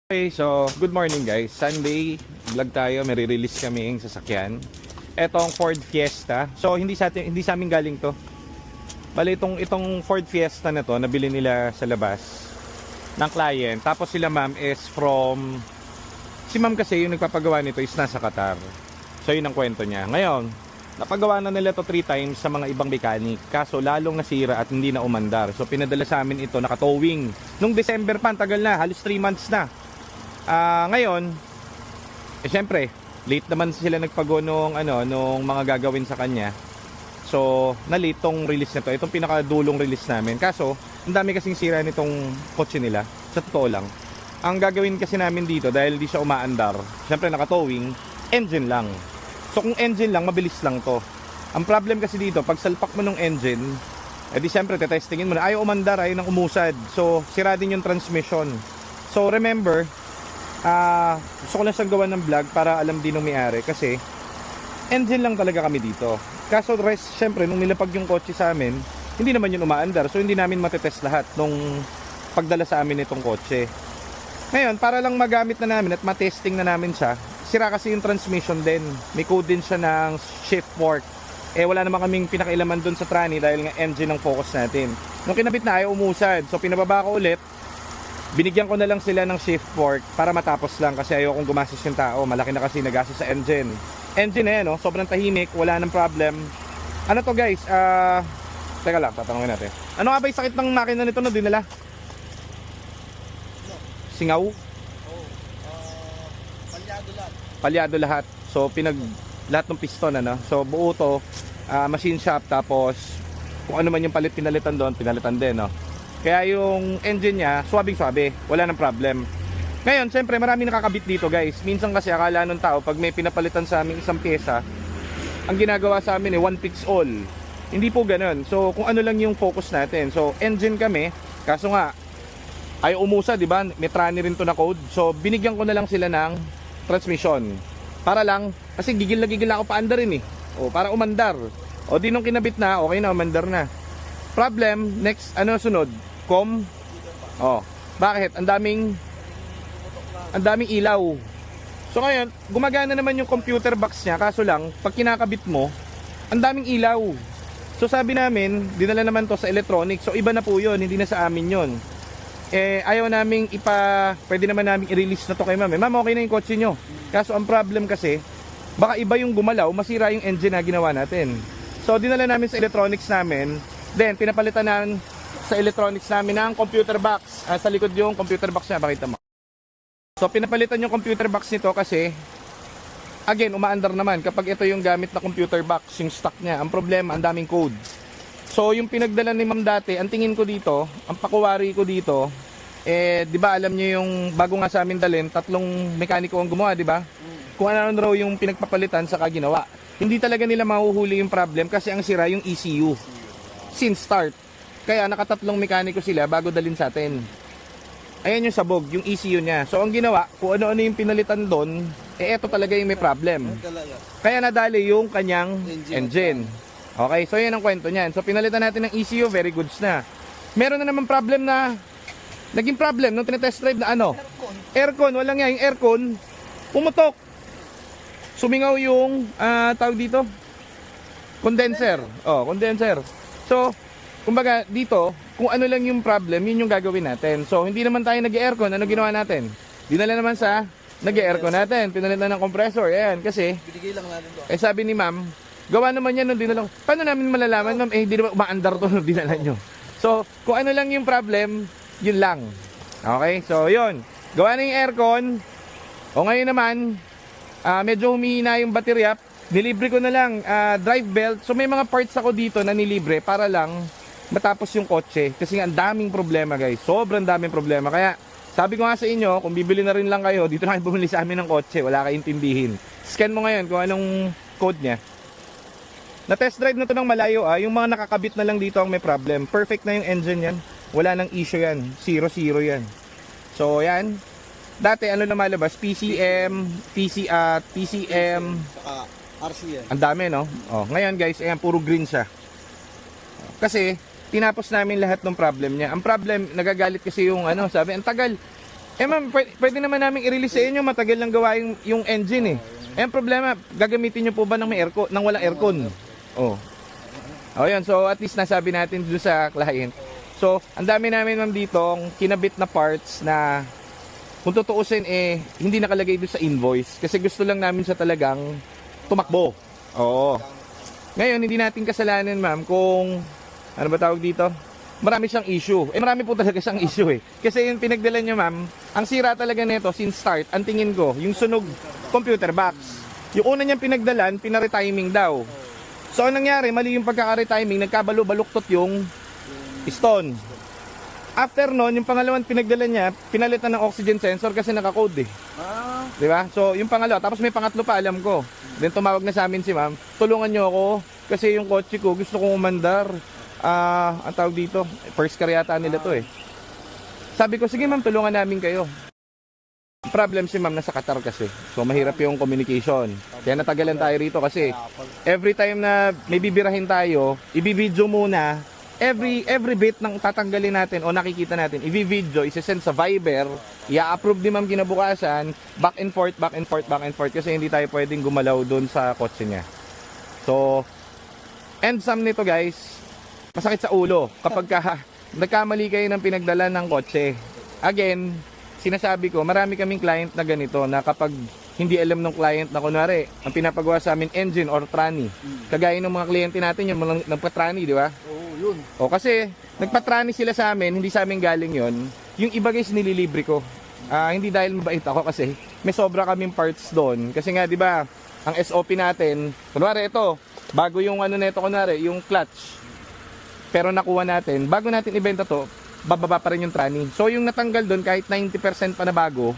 Okay, so good morning guys. Sunday, vlog tayo, may re-release kaming sasakyan. Etong Ford Fiesta. So hindi sa amin galing 'to. Bale itong Ford Fiesta na 'to, nabili nila sa labas ng client. Tapos sila ma'am is from si ma'am kasi yung nagpapagawa nito is nasa Qatar. So yun ang kwento niya. Ngayon, napagawa na nila to 3 times sa mga ibang mechanic. Kaso lalong nasira at hindi na umandar. So pinadala sa amin ito naka-towing. Nung December pa, tagal na, halos 3 months na. Ngayon, syempre, late naman sila nagpago nung mga gagawin sa kanya. So, na-late tong release na to. Itong pinakadulong release namin. Kaso, ang dami kasing sira nitong kotse nila. Sa totoo lang. Ang gagawin kasi namin dito, dahil di siya umaandar, syempre naka-towing, engine lang. So, kung engine lang, mabilis lang to. Ang problem kasi dito, pag salpak mo ng engine, di syempre, tetestingin mo na, ayaw umandar, ayaw nang umusad. So, sira din yung transmission. So, remember, gusto ko lang siyang gawa ng vlog para alam din ng may-ari kasi engine lang talaga kami dito. Kaso rest, syempre, nung nilapag yung kotse sa amin, hindi naman yun umaandar. So, hindi namin matetest lahat nung pagdala sa amin itong kotse. Ngayon, para lang magamit na namin at matesting na namin siya, sira kasi yung transmission din. May code din siya ng shift fork. Wala naman kaming pinakailaman dun sa tranny dahil nga engine ang focus natin. Nung kinabit na, ayaw umusad. So, pinababa ko ulit. Binigyan ko na lang sila ng shift fork para matapos lang kasi ayaw kong gumastos yung tao. Malaki na kasi nagastos sa engine. Engine na yan, no? Sobrang tahimik, wala nang problem. Ano to guys? Teka lang, tatanungin natin. Ano nga ba yung sakit ng makina nito na dinala? Singaw? Palyado lahat. Palyado lahat. So lahat ng piston So buo to, machine shop, tapos kung ano man yung pinalitan doon, pinalitan din, no? Kaya yung engine niya, swabing-swabe, wala nang problem. Ngayon, siyempre marami nakakabit dito guys. Minsan kasi akala ng tao, pag may pinapalitan sa amin isang pyesa, ang ginagawa sa amin one fix all. Hindi po ganun. So kung ano lang yung focus natin. So engine kami, kaso nga, ay umusa, di ba? May tranny rin to na code. So binigyan ko na lang sila ng transmission. Para lang, kasi gigil na ako paandarin eh. O, para umandar. O di nung kinabit na, okay na, umandar na. Problem, next, sunod? Bakit? Ang daming ilaw. So ngayon, gumagana naman yung computer box niya, kaso lang, pag kinakabit mo, ang daming ilaw. So sabi namin, dinala naman to sa electronics. So iba na po yun, hindi na sa amin yun. Ayaw naming pwede naman naming i-release na to kay ma'am. Ma'am, okay na yung kotse nyo. Kaso ang problem kasi, baka iba yung gumalaw, masira yung engine na ginawa natin. So dinala namin sa electronics namin. Then pinapalitan namin sa electronics namin ng computer box. Sa likod yung computer box niya, pakita mo. So pinapalitan yung computer box nito kasi again, umaandar naman kapag ito yung gamit na computer box, yung stock niya. Ang problema, ang daming code. So yung pinagdala ni ma'am dati, ang tingin ko dito, ang pakuwari ko dito, di ba alam niyo yung bago nga sa amin dalhin, 3 mekaniko ang gumawa, di ba? Kung ano raw yung pinagpapalitan sa ginawa. Hindi talaga nila mahuhuli yung problem kasi ang sira yung ECU. Since start. Kaya naka-3 mekaniko sila bago dalhin sa atin. Ayan yung sabog, yung ECU niya. So ang ginawa, kung ano-ano yung pinalitan doon, eto talaga yung may problem. Kaya nadali yung kanyang engine. Okay, so yan ang kwento niyan. So pinalitan natin ng ECU, very goods na. Meron na naman problem na, naging problem nung tinetest drive na aircon. Walang nga, yung aircon, pumutok. Sumingaw yung, tawag dito, condenser. Condenser. So, kumbaga dito, kung ano lang yung problem, yun yung gagawin natin. So, hindi naman tayo nag-aircon. Ano ginawa natin? Dinala naman sa nag-aircon natin. Pinalitan ng compressor. Ayan, kasi, binigay lang natin to. sabi ni ma'am, gawa naman yan nung dinala. Paano namin malalaman, ma'am? Hindi naman umaandar to nung dinala nyo. So, kung ano lang yung problem, yun lang. Okay? So, yun. Gawa na yung aircon. O ngayon naman, medyo humihina yung baterya. Nilibre ko na lang drive belt. So may mga parts ako dito na nilibre para lang matapos yung kotse. Kasi nga ang daming problema guys. Sobrang daming problema. Kaya sabi ko nga sa inyo, kung bibili na rin lang kayo, dito na kayo bumili sa amin ng kotse. Wala kayong intindihin. Scan mo ngayon kung anong code niya. Na test drive na to ng malayo. Yung mga nakakabit na lang dito ang may problem. Perfect na yung engine yan. Wala nang issue yan. 0-0 yan. So yan. Dati ano na malabas? PCM, PCM. Saka RC yan. Ang dami, no? Ngayon guys, ayan, puro green siya. Kasi tinapos namin lahat ng problem niya. Ang problem, nagagalit kasi yung sabi, ang tagal. ma'am, pwede naman namin i-release sa inyo, matagal lang gawa yung engine eh. Ang problema, gagamitin nyo po ba ng may aircon, ng walang aircon? Oh. Oh, yun. So at least nasabi natin doon sa client. So, ang dami namin ma'am dito ang kinabit na parts na kung tutuusin eh hindi nakalagay doon sa invoice kasi gusto lang namin sa talagang tumakbo. Oo. Ngayon, hindi natin kasalanan ma'am kung ano ba tawag dito? Marami siyang issue. Marami po talaga siyang issue eh. Kasi yung pinagdala niya ma'am, ang sira talaga nito since start, ang tingin ko, yung sunog computer box. Yung una niyang pinagdalan, pina-retiming daw. So anong nangyari, mali yung pagkaka-retiming, nagkabalo-baluktot yung piston. After nun, yung pangalawang pinagdala niya, pinalitan ng oxygen sensor kasi naka-code eh. Di ba? So yung pangalawa, tapos may pangatlo pa alam ko. Then tumawag na sa amin si ma'am, tulungan niyo ako kasi yung kotse ko gusto kong umandar. Ang tawag dito, first car yata nila to eh. Sabi ko, sige ma'am, tulungan namin kayo. Problem si ma'am nasa Qatar kasi. So mahirap yung communication. Kaya natagalan tayo rito kasi every time na may bibirahin tayo, ibibidyo muna. Every bit ng tatanggalin natin o nakikita natin, i-video, isi-send sa Viber, i-approve ni ma'am kinabukasan, back and forth kasi hindi tayo pwedeng gumalaw doon sa kotse niya. So, end sum nito guys, masakit sa ulo kapag nagkamali kayo ng pinagdala ng kotse. Again, sinasabi ko, marami kaming client na ganito na kapag hindi alam ng client na kunwari, ang pinapagawa sa amin engine or tranny. Kagaya ng mga kliyente natin yung mga nagpa-tranny, di ba? Oo, yun. O kasi nagpa-tranny sila sa amin, hindi sa amin galing yon. Yung iba guys nililibre ko. Hindi dahil mabait ako kasi may sobra kaming parts doon. Kasi nga di ba, ang SOP natin, kunwari ito, bago yung ano nito kunwari, yung clutch. Pero nakuha natin, bago natin ibenta to, bababa pa rin yung tranny. So yung natanggal doon kahit 90% pa na bago,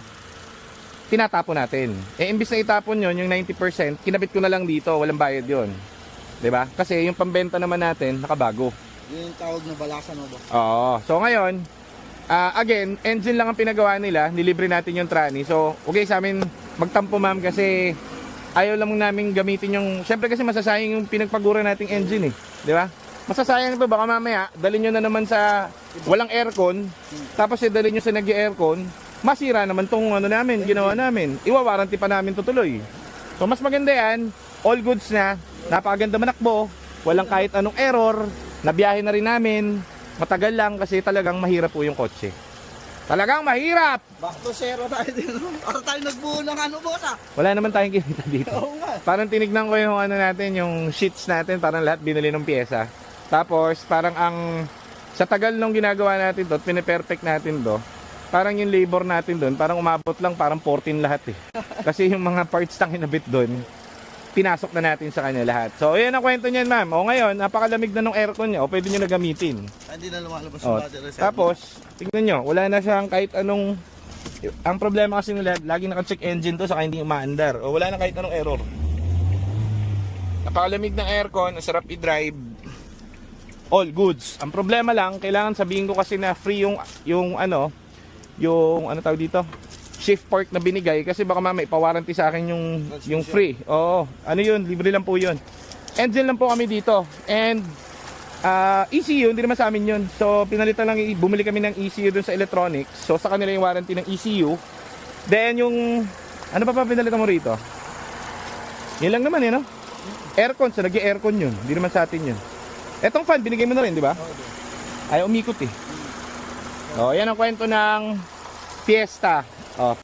tinatapon natin. Imbis na itapon yon yung 90%, kinabit ko na lang dito, walang bayad yon. 'Di ba? Kasi yung pambenta naman natin nakabago. Yun yung tawag na balasan mo ba? Oo. So ngayon, again, engine lang ang pinagawa nila, nilibre natin yung tranny. So, okay sa amin magtampo ma'am kasi ayaw lang namin gamitin yung, syempre kasi masasayang yung pinagpagura nating engine eh, 'di ba? Masasayang ito, baka mamaya dalhin nyo na naman sa walang aircon, tapos dalhin nyo sa nag-aircon, masira naman tong ano namin, ginawa namin. Iwawaranty pa namin tutuloy. So mas maganda yan, all goods na, napakaganda manakbo, walang kahit anong error, nabiyahe na rin namin, matagal lang kasi talagang mahirap po yung kotse. Talagang mahirap! Back to zero tayo din. Para tayo nagbuo ng ano boss ah. Wala naman tayong kinita dito. Oo nga. Parang tinignan ko yung ano natin, yung sheets natin, parang lahat binili ng pyesa. Tapos parang sa tagal nung ginagawa natin to, piniperfect natin to, parang yung labor natin doon, parang umabot lang parang 14 lahat eh. Kasi yung mga parts na kinabit doon, pinasok na natin sa kanya lahat. So ayan ang kwento niyan ma'am. O ngayon, napakalamig na ng aircon niya, o pwede nyo na gamitin. Hindi na lumalabas O, yung battery. tapos, tignan nyo, wala na siyang kahit anong, ang problema kasi nila, laging naka-check engine to, saka hindi umaandar. O wala na kahit anong error. Napakalamig ng aircon, ang sarap i-drive. All goods. Ang problema lang, kailangan sabihin ko kasi na free yung ano tawag dito, shift fork na binigay kasi baka mamaya ipa-warranty sa akin yung free. Oo, ano yun, libre lang po yun. Engine lang po kami dito. And ECU, hindi naman sa amin yun. So pinalitan lang, bumili kami ng ECU dun sa electronics. So sa kanila yung warranty ng ECU. Then yung ano pa pinalitan mo rito? Yan lang naman no? Aircon, so nag-aircon yun. Hindi naman sa atin yun. Etong fan, binigay mo na rin, di ba? Ay, umikot eh. O, yan ang kwento ng Fiesta. O,